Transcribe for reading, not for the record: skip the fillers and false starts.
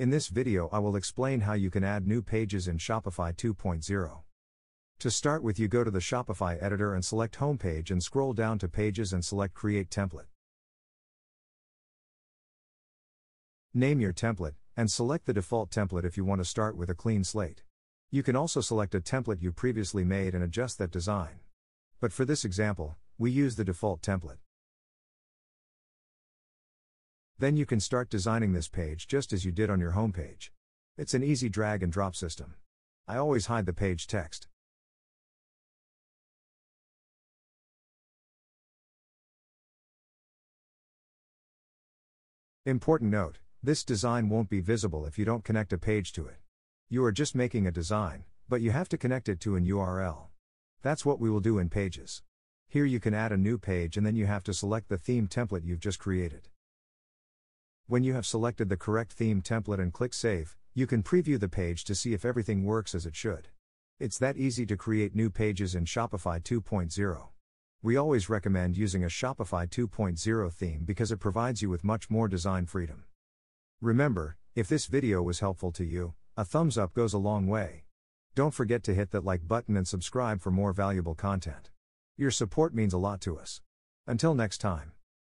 In this video I will explain how you can add new pages in Shopify 2.0. To start with, you go to the Shopify editor and select Homepage and scroll down to Pages and select Create Template. Name your template, and select the default template if you want to start with a clean slate. You can also select a template you previously made and adjust that design. But for this example, we use the default template. Then you can start designing this page just as you did on your homepage. It's an easy drag and drop system. I always hide the page text. Important note: this design won't be visible if you don't connect a page to it. You are just making a design, but you have to connect it to an URL. That's what we will do in Pages. Here you can add a new page and then you have to select the theme template you've just created. When you have selected the correct theme template and click Save, you can preview the page to see if everything works as it should. It's that easy to create new pages in Shopify 2.0. We always recommend using a Shopify 2.0 theme because it provides you with much more design freedom. Remember, if this video was helpful to you, a thumbs up goes a long way. Don't forget to hit that like button and subscribe for more valuable content. Your support means a lot to us. Until next time.